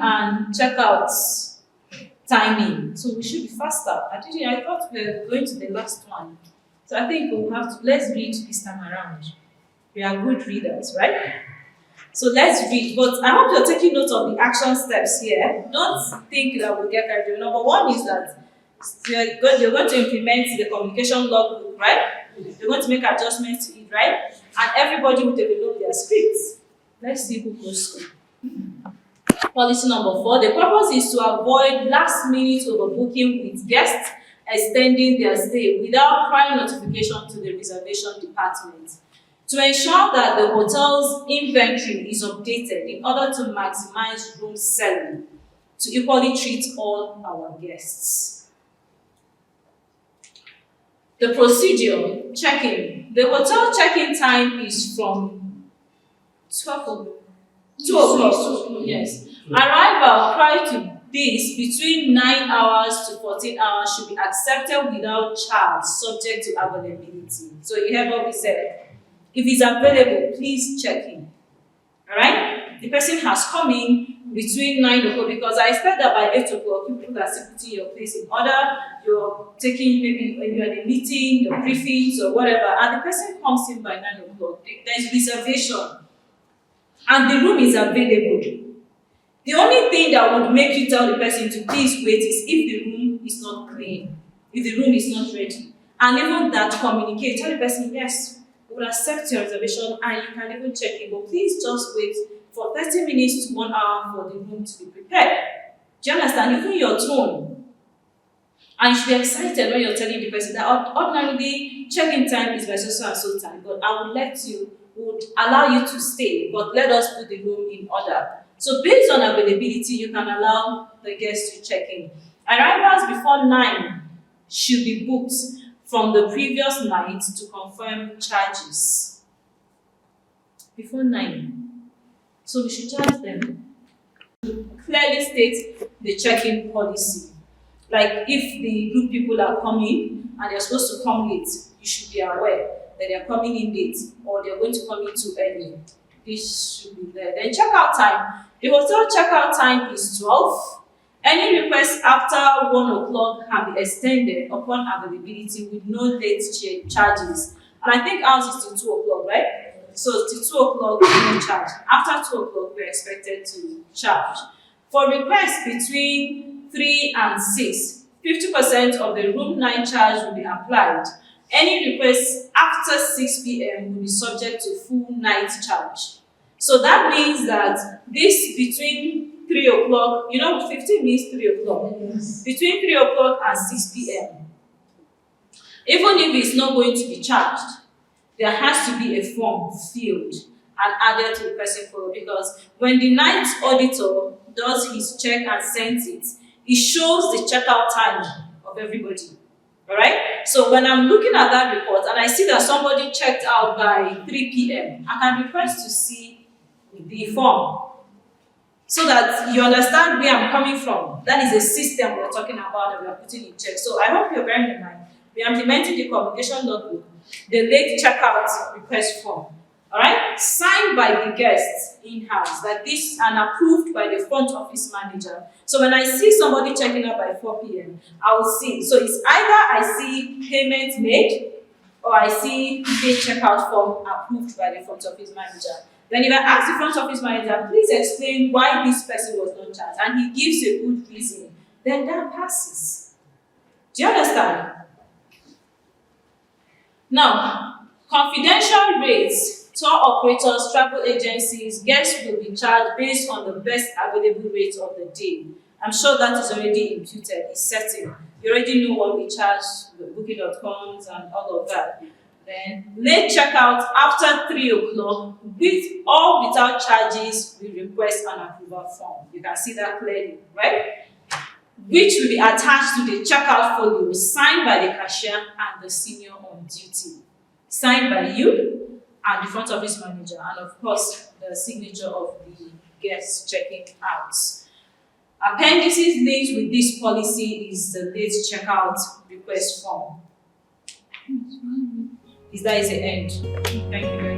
and checkout timing. So we should be faster. I thought we were going to the last one. So I think we'll have to let's read this time around. We are good readers, right? So let's read. But I hope you're taking note of the action steps here. Don't think that we'll get carried away. Number one is that you're going to implement the communication logbook, right? You're going to make adjustments to it, right? And everybody will develop their scripts. Let's see who goes through. Policy number 4. The purpose is to avoid last-minute overbooking with guests extending their stay without prior notification to the reservation department. To ensure that the hotel's inventory is updated in order to maximize room selling, to equally treat all our guests. The procedure, check-in. The hotel check-in time is from 2 o'clock. Yes. Arrival prior to this between 9 hours to 14 hours should be accepted without charge, subject to availability. So you heard what we said. If it's available, please check in. Alright? The person has come in between 9 o'clock because I expect that by 8 o'clock, people are still putting your place in order, you're taking maybe when you're in a meeting, your briefings or whatever, and the person comes in by 9 o'clock. There's reservation. And the room is available. The only thing that would make you tell the person to please wait is if the room is not clean, if the room is not ready. And even that, communicate, tell the person, yes, we will accept your reservation and you can even check in, but please just wait for 30 minutes to 1 hour for the room to be prepared. Do you understand? Even your tone. And you should be excited when you're telling the person that ordinarily check-in time is by so and so time, but I would allow you to stay, but let us put the room in order. So based on availability, you can allow the guests to check in. Arrivals before 9 should be booked from the previous night to confirm charges. Before 9. So we should charge them. Clearly state the check-in policy. Like if the group people are coming and they're supposed to come late, you should be aware that they're coming in late or they're going to come in too early. This should be there. Then checkout time. The hotel checkout time is 12. Any request after 1 o'clock can be extended upon availability with no late charges. And I think ours is till 2 o'clock, right? So till 2 o'clock, no charge. After 2 o'clock, we're expected to charge. For requests between 3 and 6, 50% of the room night charge will be applied. Any requests after 6 p.m. will be subject to full night charge. So that means that this between 3 o'clock, 15 means 3 o'clock. Yes. Between 3 o'clock and 6 p.m. Even if it's not going to be charged, there has to be a form filled and added to the person follow, because when the night auditor does his check and sends it, it shows the checkout time of everybody. Alright? So when I'm looking at that report and I see that somebody checked out by 3 p.m., I can request to see the form so that you understand where I'm coming from. That is a system we're talking about that we are putting in check. So I hope you're bearing in mind. We are implementing the communication logbook, the late checkout request form. Alright? Signed by the guests in-house, like this, and approved by the front office manager. So when I see somebody checking out by 4 p.m., I will see. So it's either I see payment made or I see the checkout form approved by the front office manager. Then if I ask the front office manager, please explain why this person was not charged, and he gives a good reason, then that passes. Do you understand? Now, confidential rates, tour operators, travel agencies, guests will be charged based on the best available rate of the day. I'm sure that is already imputed, it's setting. You already know what we charge, the booking.coms and all of that. Then, late checkout after 3 o'clock, with or without charges, we request an approval form. You can see that clearly, right? Which will be attached to the checkout folio, signed by the cashier and the senior on duty. Signed by you and the front office manager, and of course, the signature of the guest checking out. Appendices linked with this policy is the late checkout request form. Is that is the end. Thank you very much.